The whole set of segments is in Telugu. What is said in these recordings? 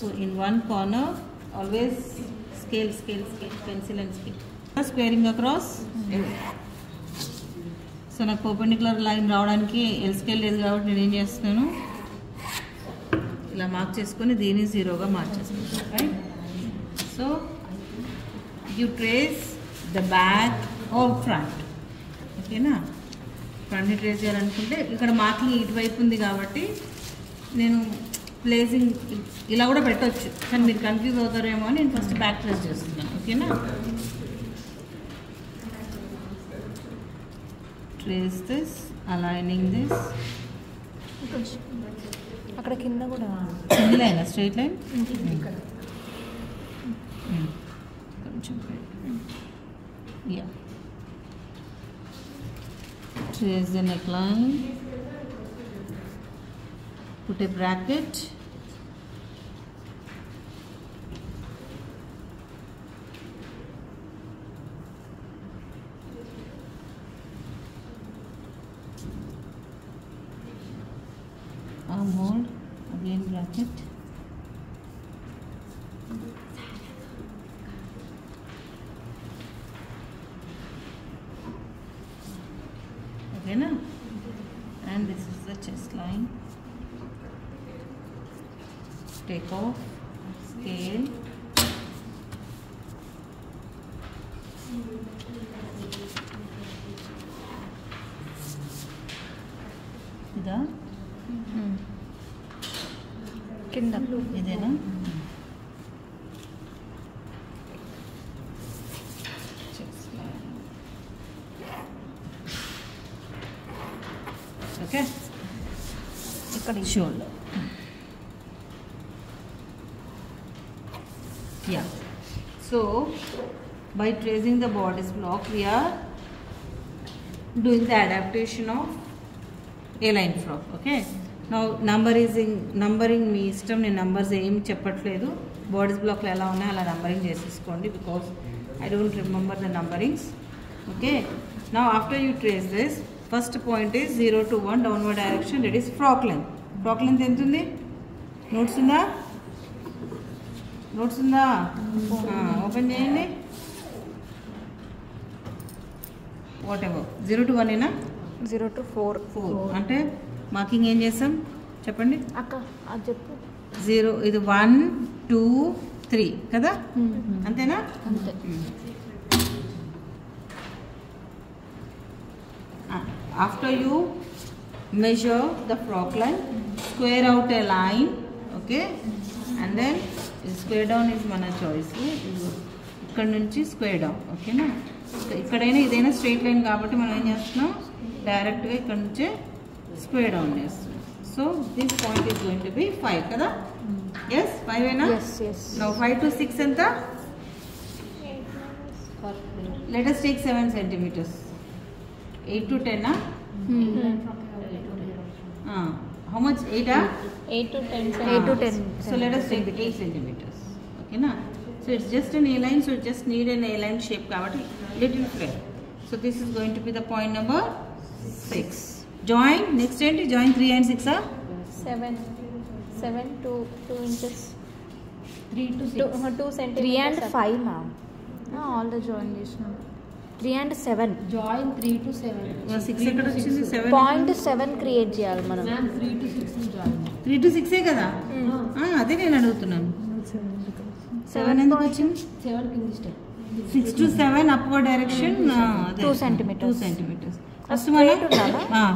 So in one corner, always scale, pencil and scale. Squaring across. So నాకు పర్పెండిక్యులర్ లైన్ రావడానికి ఎల్ స్కేల్ లేదు కాబట్టి నేను ఏం చేస్తున్నాను, ఇలా మార్క్ చేసుకొని దీన్ని జీరోగా మార్చేసుకుంటాను. Right. So you trace the back or front. ఓకేనా, ఫ్రంట్ని ట్రేస్ చేయాలనుకుంటే ఇక్కడ మార్కింగ్ ఇటువైపు ఉంది కాబట్టి నేను ప్లేసింగ్ ఇలా కూడా పెట్టవచ్చు, కానీ మీరు కన్ఫ్యూజ్ అవుతారేమో అని నేను ఫస్ట్ బ్యాక్ ట్రేస్ చేస్తున్నాను. ఓకేనా, ట్రేస్ దిస్, అలైనింగ్ దిస్. అక్కడ కింద కూడా లైన్ స్ట్రైట్ లైన్ కొంచెం yeah. Trace the neckline, put a bracket, armhole, again bracket, okay na, and this is the chest line. Take off, scale, ida కింద ఇదేనా, ఓకే. ఇక్కడ shoulder, yeah. So by tracing the bodice block we are doing the adaptation of A-line frock. Okay, now numbering మీ ఇష్టం, నేను నంబర్స్ ఏం చెప్పట్లేదు. బాడీస్ బ్లాక్లో ఎలా ఉన్నాయో అలా నంబరింగ్ చేసేసుకోండి, because I don't remember the numberings. Okay, now after you trace this, first point is 0 to 1 downward direction, that is frock length. Frock length ఎంత ఉంది, నోట్స్ ఉందా? నోట్స్ ఉందా? ఓపెన్ చేయండి. వాట్ ఎవర్ 0 to 1 ఏనా? 0 to 4 అంటే మార్కింగ్ ఏం చేస్తాం చెప్పండి అక్క, అది చెప్పు. 0, ఇది 1 2 3 కదా, అంతేనా? అంతే. After you measure the frock line, square out a line. Okay, and then square down is మన చాయిస్. ఇక్కడ నుంచి స్క్వేర్ డౌన్. ఓకేనా, ఇక్కడైనా ఇదైనా స్ట్రైట్ లైన్ కాబట్టి మనం ఏం చేస్తున్నాం, డైరెక్ట్గా ఇక్కడ నుంచే స్క్వేర్ డౌన్ చేస్తున్నాం. So this point is going to be 5 కదా. ఎస్, 5 ఏనా? నౌ 5 to 6 ఎంత? Let us take 7 centimeters. 8 to 10 how much? 8 8 to 10 so let us take 8 centimeters. Okay na, so it's just an A line, so it just need an A line shape kabatti little flare. So this is going to be the point number 6. Join, next end join 3 and 6 are 7 to 2 inches, 3 to 6 2 centimeters. 3 and 5 ma'am. All the join చేసినాం. 3 and 7 జాయిన్ 3 to 7 6 ఎక్కడ వచ్చింది? 7 పాయింట్ 7 క్రియేట్ చేయాలి మనం. మ్యామ్ 3 to 6 జాయిన్ 3 to 6 ఏ కదా. అదే నేను అడుగుతున్నాను, 7 ఎందుకు వచ్చింది? 7 కింద step 6 to 7 upward direction 2 centimeters. 2 centimeters.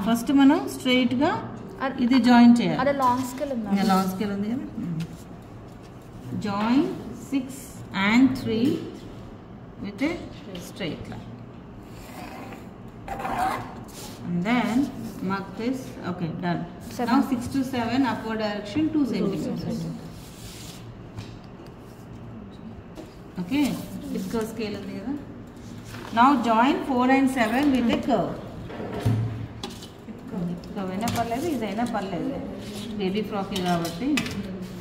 First మనం స్ట్రైట్ గా ఇది జాయిన్ చేయాలి. అదే లాంగ్ స్కేల్ ఉందా? లాంగ్ స్కేల్ ఉంది కదా. Join 6 and 3 with a straight line, and then mark this. Okay, done. Now 6 to 7 upward direction 2 centimeters. Okay, this curve scale ఉంది కదా. Now join 4 and 7 with a curve. Curve అయినా పర్లేదు, ఇదైనా పర్లేదు, బేబీ ఫ్రాక్ కాబట్టి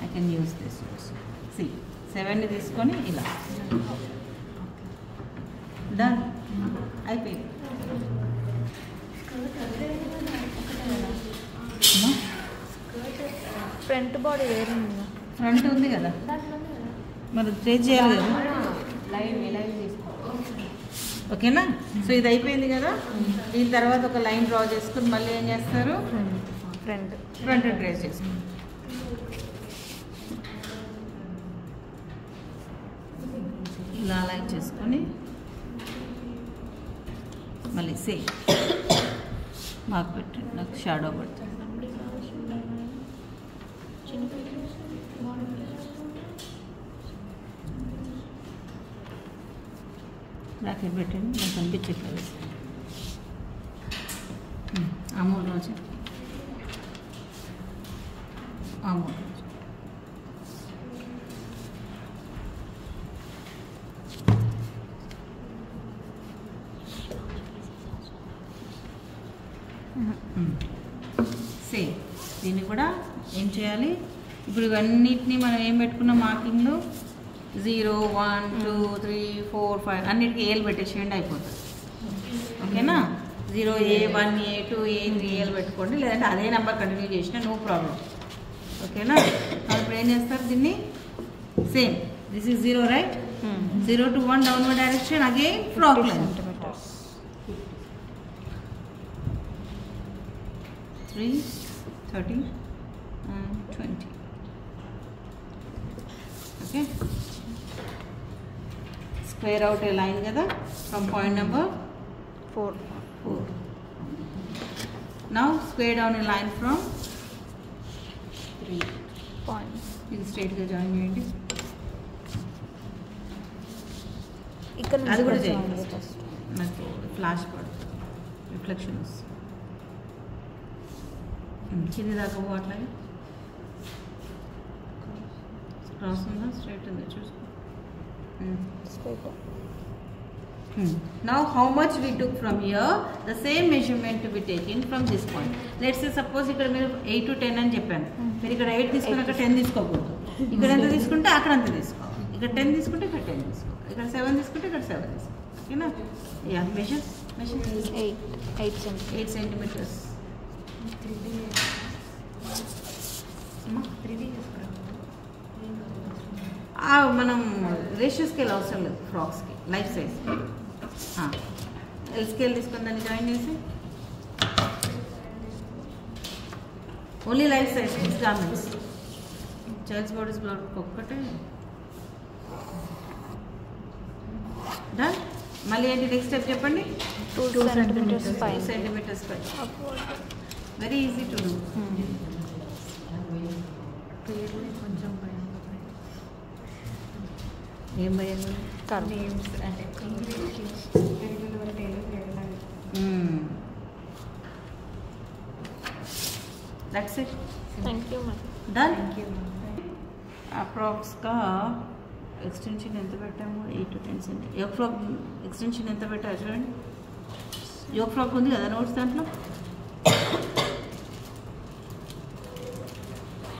I can use this also. See, 7 ని తీసుకొని ఇలా డన్ అయిపోయింది. ఫ్రంట్ బాడీ వేరే ఉంది. ఫ్రంట్ ఉంది కదా మరి ట్రేస్ చేయాలి కదా లైన్ తీసుకో. ఓకేనా. సో ఇది అయిపోయింది కదా. దీని తర్వాత ఒక లైన్ డ్రా చేసుకుని మళ్ళీ ఏం చేస్తారు, ఫ్రంట్ ట్రేస్ చేసుకుంటారు. ఇలా లైన్ చేసుకొని మళ్ళీ సేమ్ మార్క్ పెట్టండి. నాకు షాడో పడుతుంది. బ్రాకెట్ పెట్టండి, నాకు కనిపించట్లేదు. అమూల్ రోజు అమూల్ రోజు సేమ్. దీన్ని కూడా ఏం చేయాలి, ఇప్పుడు ఇవన్నిటినీ మనం ఏం పెట్టుకున్నాం మార్కింగ్లో 0 1 2 3 4 5 అన్నిటికీ ఏలు పెట్టేసేయండి, అయిపోతుంది. ఓకేనా. 0A 1A 2A 3 పెట్టుకోండి, లేదంటే అదే నెంబర్ కంటిన్యూ చేసినా నో ప్రాబ్లం. ఓకేనా. ఇప్పుడు ఏం చేస్తారు దీన్ని same. This is 0 right. 0 to 1 downward direction, again frock line 3 30 and 20. Okay. Square out a line kada from point number 4. Now square down a line from 3 points. ఇది straight గా జాయిన్ చేయండి. ఇక్కడ అది కూడా చేయండి. నాకు ఫ్లాష్ పడుతుంది, రిఫ్లెక్షన్ వస్తుంది. కింది దాకా పో, అట్లాగే క్రాస్ ఉందా స్ట్రైట్ ఉందా చూసుకో. Now how much we took from here, the same measurement to be taken from this point. Let's say suppose ఇక్కడ మీరు 8 to 10 అని చెప్పాను, మీరు ఇక్కడ 8 తీసుకుని అక్కడ 10 తీసుకోకూడదు. ఇక్కడ ఎంత తీసుకుంటే అక్కడ అంత తీసుకోవాలి. ఇక్కడ 10 తీసుకుంటే ఇక్కడ 10 తీసుకోవాలి. ఇక్కడ 7 తీసుకుంటే ఇక్కడ 7 తీసుకోవాలి. ఓకేనా. Yeah measure 8 centimeters. మనం రేషియో స్కేల్ అవసరం లేదు ఫ్రాక్స్కి, లైఫ్ సైజ్. ఎల్ స్కేల్ తీసుకుని దాన్ని జాయిన్ చేసి only life size kids garments, childs bodice blouse ఒక్కటే డన్. మళ్ళీ ఏంటి నెక్స్ట్ స్టెప్ చెప్పండి. 2 centimeters 2 centimeters పై. Very easy to do. ఏం భయం, that's it. Thank you, ma'am. Done. అప్రాక్స్గా ఎక్స్టెన్షన్ ఎంత పెట్టాము, 8 to 10 centimeter. Yoke frock extension ఎంత పెట్టారు చూడండి. యోక్ ఫ్రాక్ ఉంది కదా నోట్స్ దాంట్లో.